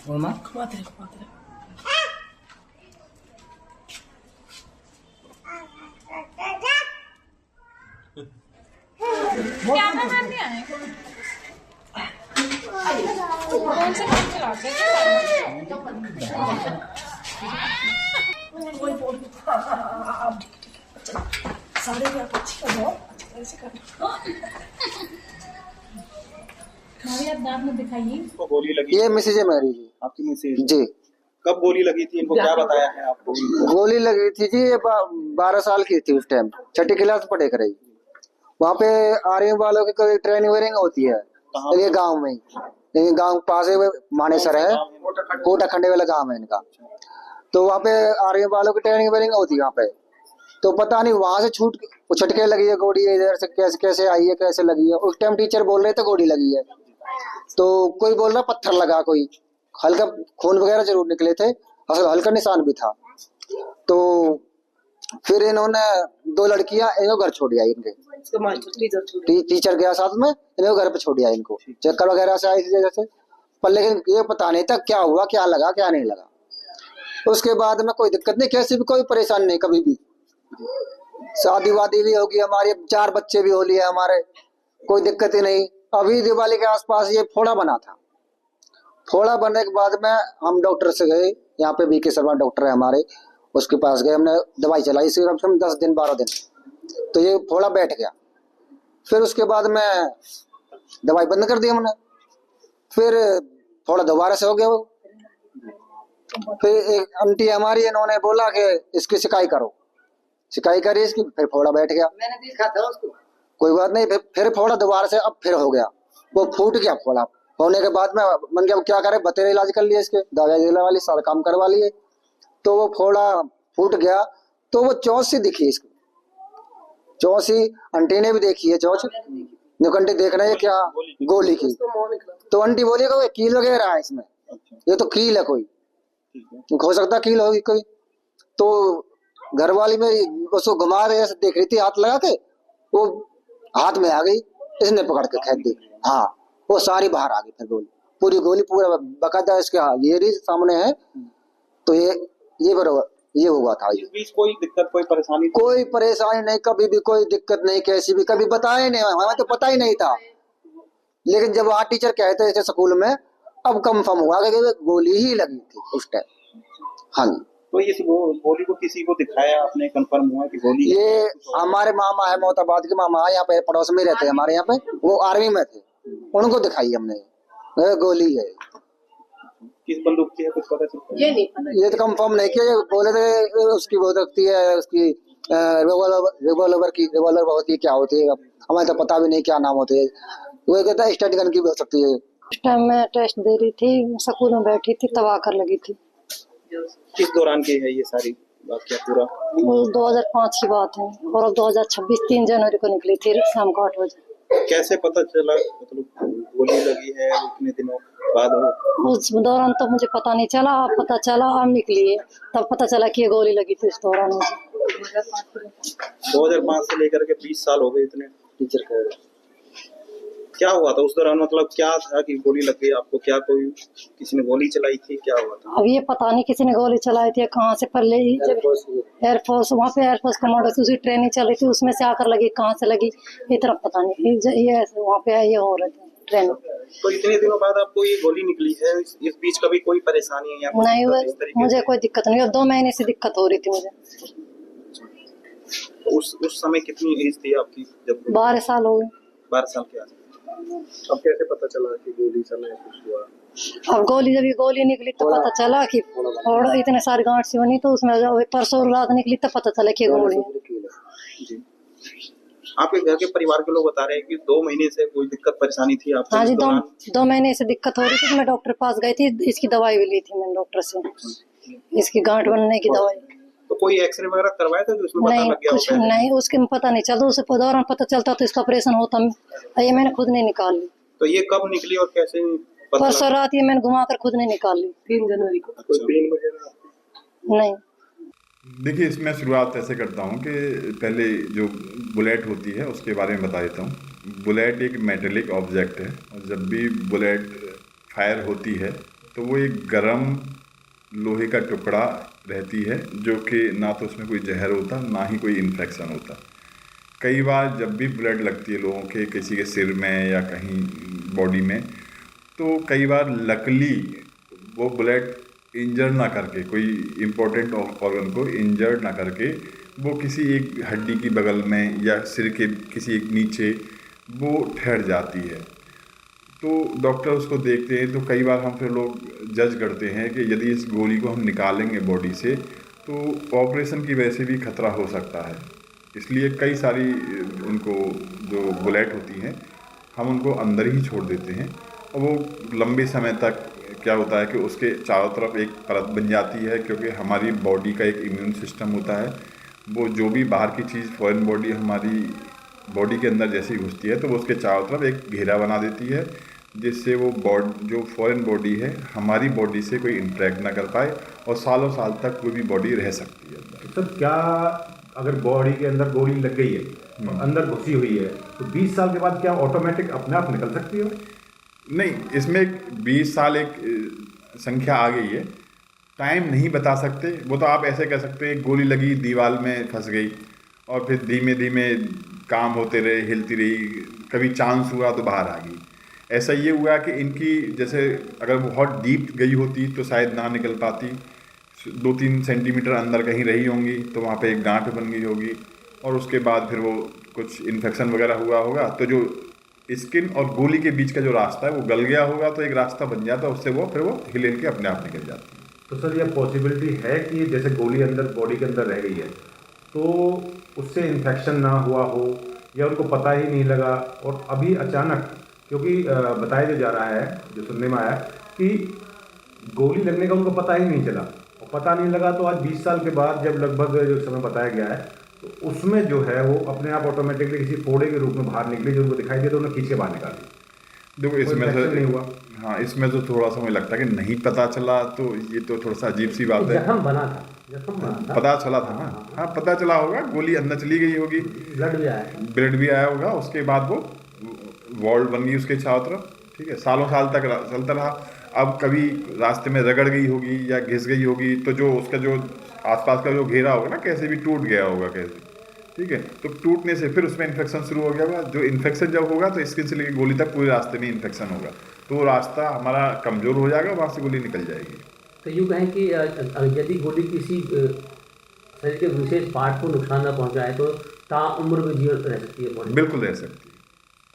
और माँ खुआते रहे। क्या बाहर नहीं आए? कौन से काम चलाते हैं? कोई बोल सारे भी आप अच्छी कर दो, ऐसे कर हमारे दांत में दिखाइए। तो गोली लगी, ये मिसेज है मेरी जी। आपकी मिसेज जी। कब गोली लगी थी, इनको क्या बताया है आपको? गोली लगी थी जी, ये 12 साल की थी उस टाइम, छठी क्लास पढ़े कर रही। वहाँ पे आर्मी वालों की कोई ट्रेनिंग वेनिंग होती है ये गांव में, ये गांव पास है मानेसर है, कोटा खंडे वाला गांव है इनका। तो वहाँ पे आर्मी वालों की ट्रेनिंग वेनिंग होती है वहाँ पे। तो पता नहीं वहां से छटके लगी है गोली, इधर से कैसे कैसे आई है, कैसे लगी है। उस टाइम टीचर बोल रहे थे गोली लगी है, तो कोई बोल रहा पत्थर लगा, कोई हल्का खून वगैरह जरूर निकले थे, हल्का निशान भी था। तो फिर इन्होंने 2 लड़कियां इनको घर छोड़ दिया, इनके टीचर गया साथ में, इनको घर पे छोड़ दिया इनको, चक्कर वगैरह से आई थी जैसे। पर लेकिन ये पता नहीं था क्या हुआ, क्या लगा क्या नहीं लगा। उसके बाद में कोई दिक्कत नहीं, कैसी भी कोई परेशानी नहीं, कभी भी शादी वादी भी होगी हमारे, 4 बच्चे भी हो लिए हमारे, कोई दिक्कत ही नहीं। अभी दिवाली के आसपास ये फोड़ा बना था। फोड़ा बनने के बाद में हम डॉक्टर से गए, यहाँ पे बीके शर्मा डॉक्टर है हमारे, उसके पास गए, हमने दवाई चलाई सिर्फ 10 दिन 12 दिन, तो ये फोड़ा बैठ गया। फिर उसके बाद में दवाई बंद कर दी हमने, फिर फोड़ा दोबारा से हो गया वो। फिर एक आंटी हमारी, इन्होंने बोला कि इसकी सिकाई करो, सिकाई करी इसकी, फिर फोड़ा बैठ गया। मैंने देखा था उसको। कोई बात नहीं, फिर फोड़ा दोबारा से अब फिर हो गया, वो फूट गया। फोड़ा होने के बाद में मन क्या क्या करे, बतेरे इलाज कर लिए इसके, दवाई वाली सारा काम करवा लिए, तो वो फोड़ा फूट गया। तो वो चौंच सी दिखी इसकी, चौंच सी आंटी ने भी देखी है, चौंच निकंटी देखना है क्या गोली की। तो आंटी बोली कोई कील वगैरह है इसमें, ये तो कील है, कोई हो सकता कील होगी कोई। तो घर वाली में उसको घुमा रहे ऐसे देख रही थी, हाथ लगा के वो हाथ में आ गई, इसने पकड़ के खेद दी। हाँ, वो सारी बाहर आ गई, फिर गोली पूरी गोली पूरा बकायदा इसके ये सामने है। तो ये बराबर ये हुआ था। इस बीच कोई दिक्कत कोई परेशानी? कोई परेशानी नहीं, कभी भी कोई दिक्कत नहीं, कैसी भी कभी बताए नहीं, हमें तो पता ही नहीं था। लेकिन जब वहाँ टीचर कहते थे स्कूल में, अब कंफर्म हुआ कि गोली ही लगी थी उस टाइम। हाँ जी। तो ये गोली को किसी को दिखाया आपने, कंफर्म हुआ कि गोली? ये हमारे मामा है, मोहताबाद के मामा है, यहाँ पे पड़ोस में रहते हैं हमारे यहाँ पे, वो आर्मी में थे, उनको दिखाई हमने गोली है। किस बंदूक की है कुछ पता चलता? ये तो कंफर्म नहीं किया, बोले थे उसकी बहुत रखती है, उसकी रिवॉल्वर बहुत ही क्या होती है, हमें तो पता भी नहीं क्या नाम होते है। वो कहता है स्टैंड गन की भी हो सकती है। उस टाइम मैं टेस्ट दे रही थी, स्कूल में बैठी थी, तब आकर लगी थी। किस दौरान की है ये सारी बात, क्या पूरा? 2005 की बात है, और अब 2026 3 जनवरी को निकली थी शाम को 8 बजे। कैसे पता चला, मतलब गोली लगी है इतने दिनों बाद? उस दौरान तो मुझे पता नहीं चला, अब पता चला, अब निकली है, तब पता चला कि ये गोली लगी थी उस दौरान मुझे। 2005 से लेकर के 20 साल हो गए इतने टीचर का। क्या हुआ था उस दौरान, मतलब क्या था कि गोली लग गई आपको? क्या कोई किसी ने गोली चलाई थी, क्या हुआ था? अब ये पता नहीं किसी ने गोली चलाई थी, कहाँ से, पहले एयरफोर्स, वहाँ पे एयरफोर्स कमांडो से उसकी ट्रेनिंग चल रही थी, उसमें से आकर लगी, कहाँ से लगी ये तरफ पता नहीं। ये वहाँ पे ये हो रही थी ट्रेनिंग। तो इतने दिनों बाद आपको ये गोली निकली है, इस बीच कभी कोई परेशानी या नहीं, मुझे कोई दिक्कत नहीं, 2 महीने से दिक्कत हो रही थी मुझे। उस समय कितनी एज थी आपकी जब? 12 साल हो गए। 12 साल के आसपास। अब कैसे पता चला कि गोली चला है, कुछ हुआ? अब गोली जब गोली निकली तो पता चला कि और इतने सारी गांठ सी बनी, तो उसमें परसों रात निकली तब पता चला कि गोली। जी। आपके घर के परिवार के लोग बता रहे हैं कि 2 महीने से कोई दिक्कत परेशानी थी आपको? हाँ जी, 2 महीने से दिक्कत हो रही थी। मैं डॉक्टर पास गई थी, इसकी दवाई भी ली थी मैंने डॉक्टर से, इसकी गांठ बनने की दवाई। तो कोई एक्सरे वगैरह करवाया था, उसमें पता लग गया? कुछ नहीं, उसके में पता नहीं चलता, उसे दौरान पता चलता तो इसका ऑपरेशन होता, ये मैंने खुद नहीं निकाल ली। तो ये कब निकली और कैसे? परसों रात ये मैंने घुमा कर खुद नहीं निकाल ली, 3 जनवरी को। पेन वगैरह नहीं। देखिए, इसमें शुरुआत ऐसे करता हूँ कि पहले जो बुलेट होती है उसके बारे में बता देता हूँ। बुलेट एक मेटेलिक ऑब्जेक्ट है, और जब भी बुलेट फायर होती है तो वो एक गरम लोहे का टुकड़ा रहती है, जो कि ना तो उसमें कोई जहर होता ना ही कोई इन्फेक्शन होता। कई बार जब भी बुलेट लगती है लोगों के, किसी के सिर में या कहीं बॉडी में, तो कई बार लकली वो बुलेट इंजर ना करके, कोई इम्पोर्टेंट ऑर्गन को इंजर्ड ना करके, वो किसी एक हड्डी की बगल में या सिर के किसी एक नीचे वो ठहर जाती है। तो डॉक्टर उसको देखते हैं, तो कई बार हम फिर लोग जज करते हैं कि यदि इस गोली को हम निकालेंगे बॉडी से तो ऑपरेशन की वजह से भी खतरा हो सकता है। इसलिए कई सारी उनको जो बुलेट होती हैं हम उनको अंदर ही छोड़ देते हैं, और वो लंबे समय तक क्या होता है कि उसके चारों तरफ एक परत बन जाती है, क्योंकि हमारी बॉडी का एक इम्यून सिस्टम होता है, वो जो भी बाहर की चीज़ फॉरेन बॉडी हमारी बॉडी के अंदर जैसी घुसती है तो वो उसके चारों तरफ एक घेरा बना देती है, जिससे वो जो फॉरेन बॉडी है हमारी बॉडी से कोई इंटरेक्ट ना कर पाए और सालों साल तक कोई भी बॉडी रह सकती है अंदर। सर क्या अगर बॉडी के अंदर गोली लग गई है, अंदर घुसी हुई है, तो 20 साल के बाद क्या ऑटोमेटिक अपने आप निकल सकती है? नहीं, इसमें 20 साल एक संख्या आ गई है, टाइम नहीं बता सकते। वो तो आप ऐसे कह सकते हैं गोली लगी, दीवार में फंस गई और फिर धीमे धीमे काम होते रहे, हिलती रही, कभी चांस हुआ तो बाहर आ गई। ऐसा ये हुआ कि इनकी जैसे अगर बहुत डीप गई होती तो शायद ना निकल पाती, 2-3 सेंटीमीटर अंदर कहीं रही होंगी तो वहाँ पे एक गांठ बन गई होगी, और उसके बाद फिर वो कुछ इन्फेक्शन वगैरह हुआ होगा, तो जो स्किन और गोली के बीच का जो रास्ता है वो गल गया होगा, तो एक रास्ता बन जाता है, उससे वो फिर वो हिल हिल के अपने आप निकल जाती है। तो सर यह पॉसिबिलिटी है कि जैसे गोली अंदर बॉडी के अंदर रह गई है तो उससे इन्फेक्शन ना हुआ हो या उनको पता ही नहीं लगा, और अभी अचानक, क्योंकि बताया जो जा रहा है, जो सुनने में आया कि गोली लगने का उनको पता ही नहीं चला, और पता नहीं लगा तो आज 20 साल के बाद जब लगभग जो समय बताया गया है तो उसमें जो है वो अपने आप ऑटोमेटिकली किसी फोड़े के रूप में बाहर निकली, जो उनको दिखाई दिया तो उन्हें खींच के बाहर निकाली। देखो इसमें तो नहीं हुआ। हाँ, इसमें तो थोड़ा सा मुझे लगता है कि नहीं पता चला, तो ये तो थोड़ा सा अजीब सी बात है। जख्म बना था, जख्म बना था, पता चला था ना, हाँ पता चला होगा, गोली अंदर चली गई होगी, ब्लड भी आया, ब्लड भी आया होगा, उसके बाद वो वॉल बन गई उसके चारों तरफ, ठीक है, सालों साल तक चलता रहा। अब कभी रास्ते में रगड़ गई होगी या घिस गई होगी, तो जो उसका जो आसपास का जो घेरा होगा ना, कैसे भी टूट गया होगा कैसे, ठीक है, तो टूटने से फिर उसमें इन्फेक्शन शुरू हो गया होगा। जो इन्फेक्शन जब होगा तो स्किन से लेकर गोली तक पूरे रास्ते में इन्फेक्शन होगा, तो वो रास्ता हमारा कमज़ोर हो जाएगा, वहाँ से गोली निकल जाएगी। तो यूँ कहें कि यदि गोली किसी शरीर के विशेष पार्ट को नुकसान न पहुँचाए तो ताउम्र में जीवन रह सकती है बॉडी? बिल्कुल रह सकती है,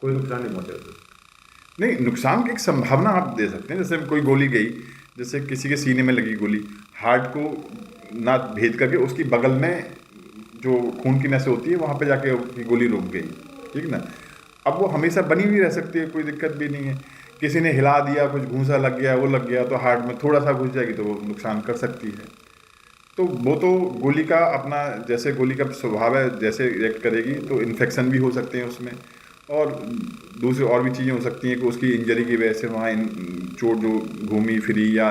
कोई नुकसान नहीं पहुँचेगा। नहीं, नुकसान की एक संभावना आप दे सकते हैं। जैसे कोई गोली गई, जैसे किसी के सीने में लगी गोली, हार्ट को ना भेद करके उसकी बगल में जो खून की नसें होती है वहाँ पे जाके उसकी गोली रुक गई, ठीक ना। अब वो हमेशा बनी हुई रह सकती है, कोई दिक्कत भी नहीं है। किसी ने हिला दिया, कुछ घूंसा लग गया, वो लग गया, तो हार्ट में थोड़ा सा घुस जाएगी तो वो नुकसान कर सकती है। तो वो तो गोली का अपना, जैसे गोली का स्वभाव है, जैसे रिएक्ट करेगी, तो इन्फेक्शन भी हो सकते हैं उसमें, और दूसरी और भी चीज़ें हो सकती हैं कि उसकी इंजरी की वजह से वहाँ चोट जो घूमी फिरी या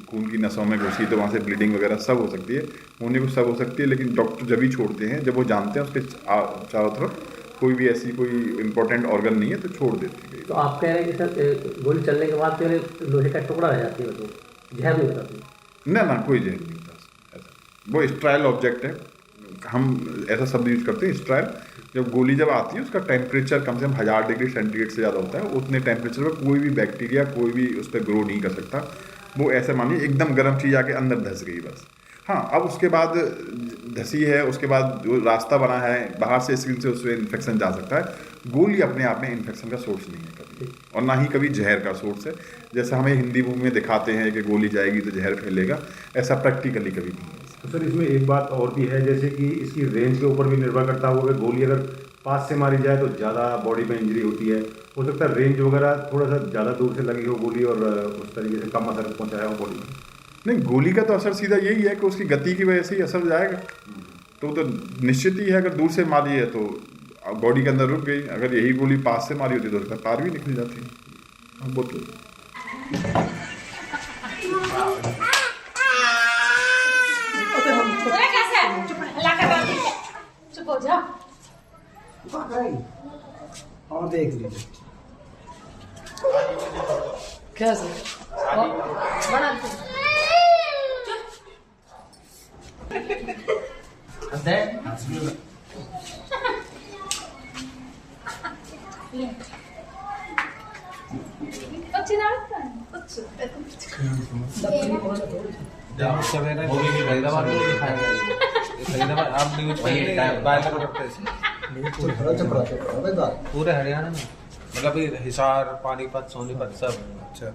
खून की नसों में घुसी तो वहाँ से ब्लीडिंग वगैरह सब हो सकती है, होने को सब हो सकती है। लेकिन डॉक्टर जब भी छोड़ते हैं, जब वो जानते हैं उसके चारों तरफ कोई भी ऐसी कोई इंपॉर्टेंट ऑर्गन नहीं है, तो छोड़ देते हैं। तो आप कह रहे हैं कि सर गोली चलने के बाद फिर लोहे का टुकड़ा रह जाती है, तो जहर नहीं बताती? ना, कोई जहर नहीं होता ऐसा, वो स्ट्राइल ऑब्जेक्ट है, हम ऐसा शब्द यूज करते हैं स्ट्राइल। जब गोली जब आती है उसका टेम्परेचर कम से कम 1000 डिग्री सेंटीग्रेड से ज़्यादा होता है, उतने टेम्परेचर पर कोई भी बैक्टीरिया कोई भी उस पर ग्रो नहीं कर सकता। वो ऐसे मानिए एकदम गर्म चीज़ आके अंदर धंस गई बस। हाँ, अब उसके बाद धंसी है, उसके बाद जो रास्ता बना है बाहर से स्किन से, उसमें इन्फेक्शन जा सकता है। गोली अपने आप में इन्फेक्शन का सोर्स नहीं है कभी, और ना ही कभी जहर का सोर्स है। जैसा हमें हिंदी मूवी में दिखाते हैं कि गोली जाएगी तो जहर फैलेगा, ऐसा प्रैक्टिकली कभी नहीं है। तो सर इसमें एक बात और भी है, जैसे कि इसकी रेंज के ऊपर भी निर्भर करता होगा। गोली अगर पास से मारी जाए तो ज़्यादा बॉडी में इंजरी होती है, हो सकता है रेंज वगैरह थोड़ा सा ज़्यादा दूर से लगी हो गोली और उस तरीके से कम असर पहुंचाया हो बॉडी में। नहीं, गोली का तो असर सीधा यही है कि उसकी गति की वजह से ही असर जाएगा, तो निश्चित ही है। अगर दूर से मारी है तो बॉडी के अंदर रुक गई, अगर यही गोली पास से मारी होती तो उसका पार भी निकल जाती है। वो तो चुप हो जा। और देख लीजिए कैसे फरीदाबाद में दिखाएंगे फरीदाबाद आप न्यूज पूरे हरियाणा में मतलब हिसार पानीपत सोनीपत सब। अच्छा